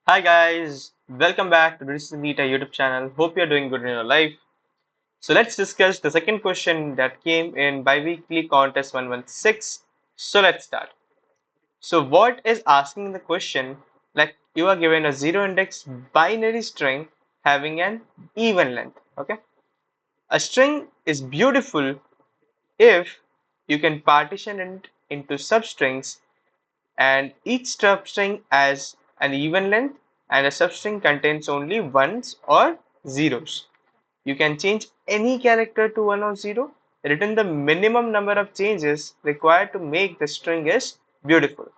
Hi guys, welcome back to this NIT-A YouTube channel. Hope you're doing good in your life. So let's discuss the second question that came in biweekly contest 116. So let's start. So what is asking the question, like you are given a zero index binary string having an even length. Okay. A string is beautiful if you can partition it into substrings and each substring has an even length and a substring contains only ones or zeros. You can change any character to 1 or 0. Written the minimum number of changes required to make the string is beautiful.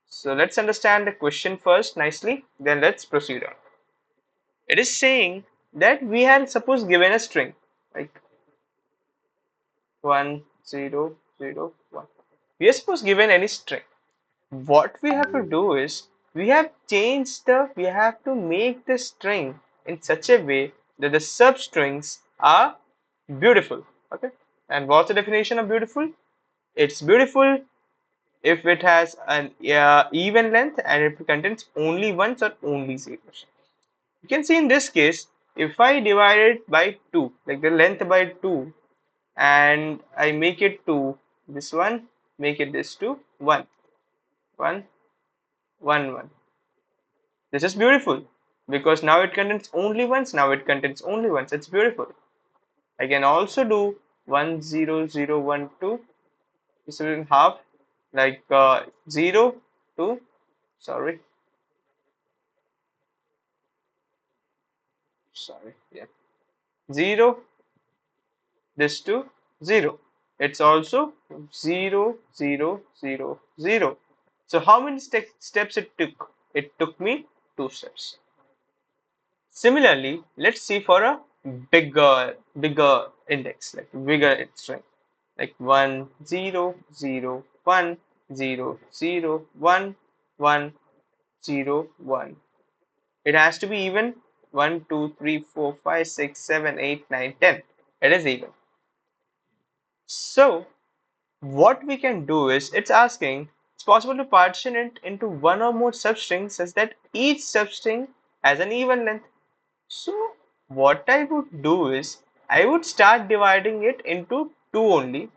So let's understand the question first nicely, then let's proceed on. It is saying that we had suppose given a string like 1 0 0 1. We are suppose given any string. What we have to do is we have to make the string in such a way that the substrings are beautiful. Okay, and what's the definition of beautiful? It's beautiful if it has an even length and it contains only ones or only zeros. You can see in this case, if I divide it by 2, like the length by 2, and I make it to this one, make it this to 1 1 1 1. This is beautiful because now it contains only ones. Now it contains only ones. It's beautiful. I can also do 1 0 0 1 2. This is in half, like 0 2. Sorry, yeah, 0 this to 0. It's also 0 0 0 0. So how many steps it took? It took me 2 steps. Similarly, let's see for a bigger index, like bigger string, like 1 0 0 1 0 0 1 1 0 1. It has to be even 1 2 3 4 5 6 7 8 9 10. It is even. So what we can do is it's asking it's possible to partition it into one or more substrings such that each substring has an even length. So what I would do is I would start dividing it into two only,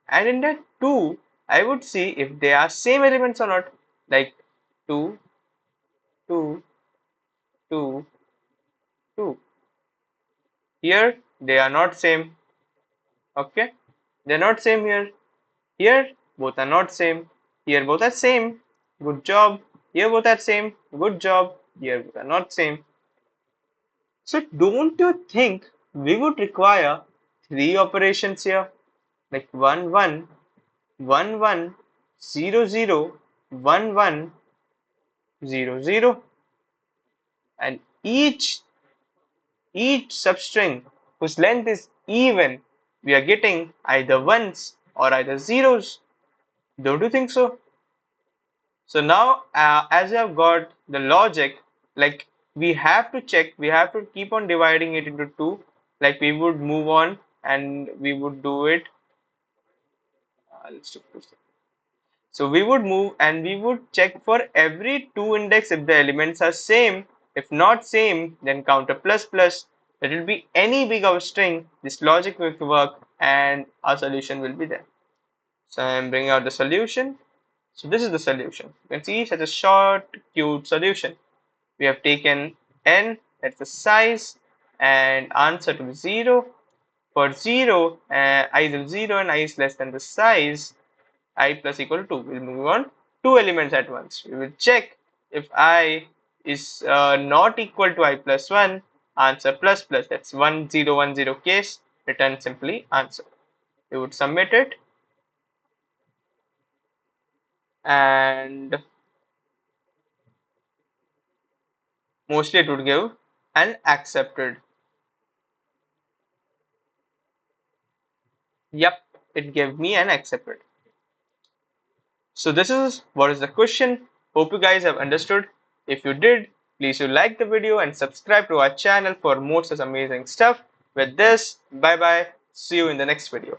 and in that two I would see if they are same elements or not, like 2 2 2 2. Here they are not same. Okay, they're not same here. Here both are not same. Here both are same. Good job. Here both are same. Good job. Here both are not same. So don't you think we would require three operations here? Like 1 1 1 1 0 0 1 1 0 0, and each substring whose length is even, we are getting either ones or either zeros. Don't you think so? So now as you have got the logic, like we have to keep on dividing it into two, like we would move on and we would do it. Let's do this. So we would move and we would check for every two index if the elements are same. If not same, then counter plus plus. It will be any big of a string. This logic will work and our solution will be there. So I'm bringing out the solution. So this is the solution. You can see such a short, cute solution. We have taken n, that's the size, and answer to be 0. For 0, I is 0 and I is less than the size, I plus equal to 2. We'll move on two elements at once. We will check if I is not equal to I plus 1, answer plus plus. That's 1 0 1 0 case, return simply answer. We would submit it and mostly it would give an accepted. Yep, it gave me an accepted. So this is what is the question. Hope you guys have understood. If you did, please do like the video and subscribe to our channel for more such amazing stuff. With this, bye bye. See you in the next video.